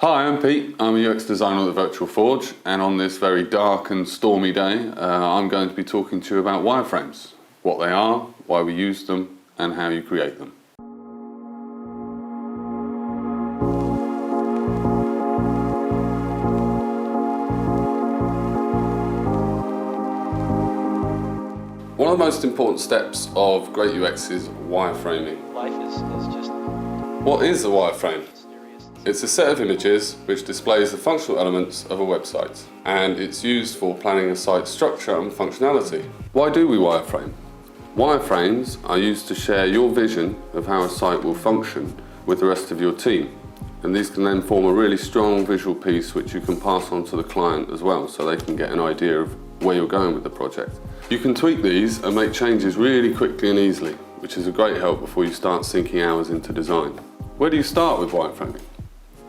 Hi, I'm Pete. I'm a UX designer at the Virtual Forge, and on this very dark and stormy day, I'm going to be talking to you about wireframes, what they are, why we use them, and how you create them. One of the most important steps of great UX is wireframing. Life is just... What is a wireframe? It's a set of images which displays the functional elements of a website, and it's used for planning a site's structure and functionality. Why do we wireframe? Wireframes are used to share your vision of how a site will function with the rest of your team, and these can then form a really strong visual piece which you can pass on to the client as well, so they can get an idea of where you're going with the project. You can tweak these and make changes really quickly and easily, which is a great help before you start sinking hours into design. Where do you start with wireframing?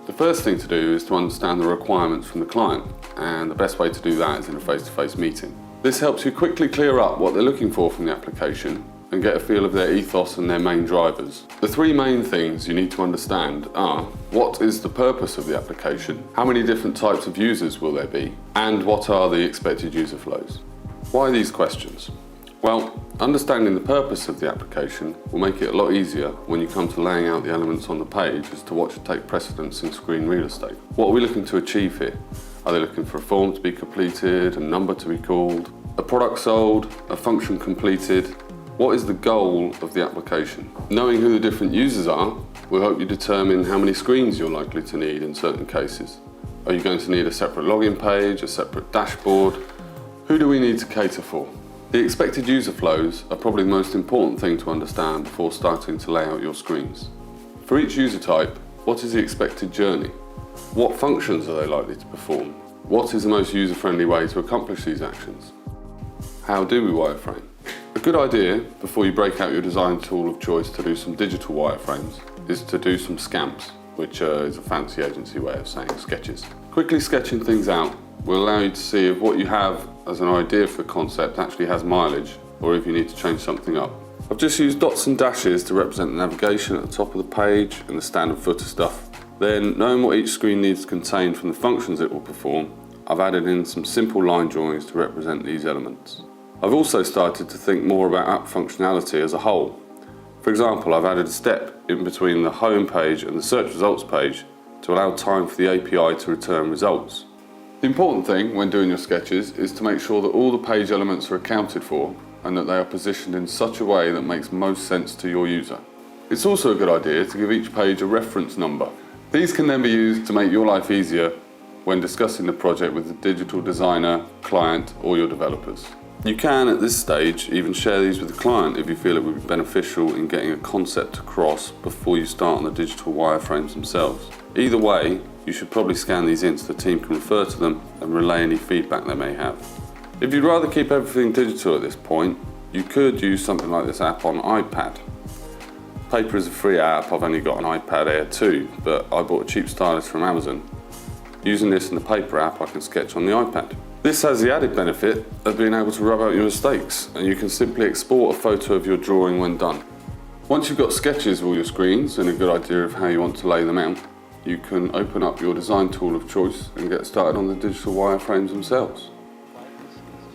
The first thing to do is to understand the requirements from the client, and the best way to do that is in a face-to-face meeting. This helps you quickly clear up what they're looking for from the application and get a feel of their ethos and their main drivers. The three main things you need to understand are: what is the purpose of the application, how many different types of users will there be, and what are the expected user flows. Why these questions? Well, understanding the purpose of the application will make it a lot easier when you come to laying out the elements on the page as to what should take precedence in screen real estate. What are we looking to achieve here? Are they looking for a form to be completed, a number to be called, a product sold, a function completed? What is the goal of the application? Knowing who the different users are will help you determine how many screens you're likely to need in certain cases. Are you going to need a separate login page, a separate dashboard? Who do we need to cater for? The expected user flows are probably the most important thing to understand before starting to lay out your screens. For each user type, what is the expected journey? What functions are they likely to perform? What is the most user-friendly way to accomplish these actions? How do we wireframe? A good idea, before you break out your design tool of choice to do some digital wireframes, is to do some scamps, which is a fancy agency way of saying sketches. Quickly sketching things out will allow you to see if what you have as an idea for the concept actually has mileage, or if you need to change something up. I've just used dots and dashes to represent the navigation at the top of the page and the standard footer stuff. Then, knowing what each screen needs to contain from the functions it will perform, I've added in some simple line drawings to represent these elements. I've also started to think more about app functionality as a whole. For example, I've added a step in between the home page and the search results page to allow time for the API to return results. The important thing when doing your sketches is to make sure that all the page elements are accounted for and that they are positioned in such a way that makes most sense to your user. It's also a good idea to give each page a reference number. These can then be used to make your life easier when discussing the project with the digital designer, client, or your developers. You can, at this stage, even share these with the client if you feel it would be beneficial in getting a concept across before you start on the digital wireframes themselves. Either way, you should probably scan these in so the team can refer to them and relay any feedback they may have. If you'd rather keep everything digital at this point, you could use something like this app on iPad. Paper is a free app. I've only got an iPad Air 2, but I bought a cheap stylus from Amazon. Using this in the paper app, I can sketch on the iPad. This has the added benefit of being able to rub out your mistakes, and you can simply export a photo of your drawing when done. Once you've got sketches of all your screens and a good idea of how you want to lay them out, you can open up your design tool of choice and get started on the digital wireframes themselves.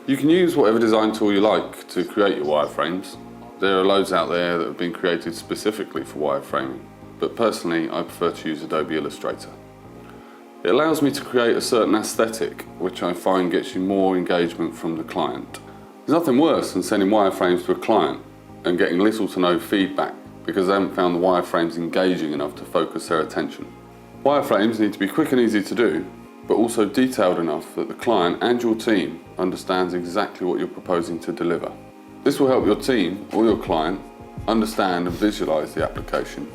You can use whatever design tool you like to create your wireframes. There are loads out there that have been created specifically for wireframing, but personally I prefer to use Adobe Illustrator. It allows me to create a certain aesthetic, which I find gets you more engagement from the client. There's nothing worse than sending wireframes to a client and getting little to no feedback because they haven't found the wireframes engaging enough to focus their attention. Wireframes need to be quick and easy to do, but also detailed enough that the client and your team understands exactly what you're proposing to deliver. This will help your team or your client understand and visualize the application.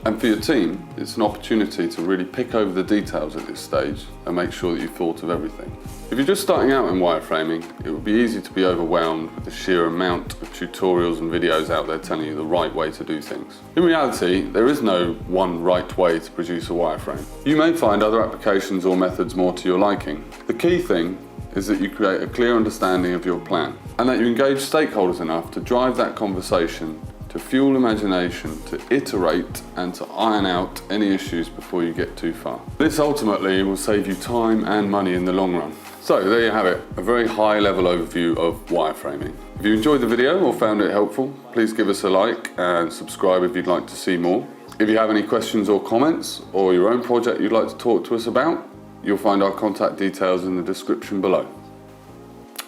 And for your team, it's an opportunity to really pick over the details at this stage and make sure that you've thought of everything. If you're just starting out in wireframing, it would be easy to be overwhelmed with the sheer amount of tutorials and videos out there telling you the right way to do things. In reality, there is no one right way to produce a wireframe. You may find other applications or methods more to your liking. The key thing is that you create a clear understanding of your plan and that you engage stakeholders enough to drive that conversation to fuel imagination, to iterate and to iron out any issues before you get too far. This ultimately will save you time and money in the long run. So there you have it, a very high level overview of wireframing. If you enjoyed the video or found it helpful, please give us a like and subscribe if you'd like to see more. If you have any questions or comments or your own project you'd like to talk to us about, you'll find our contact details in the description below.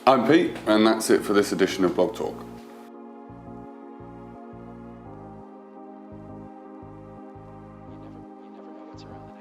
I'm Pete, and that's it for this edition of Blog Talk. You never know what's around the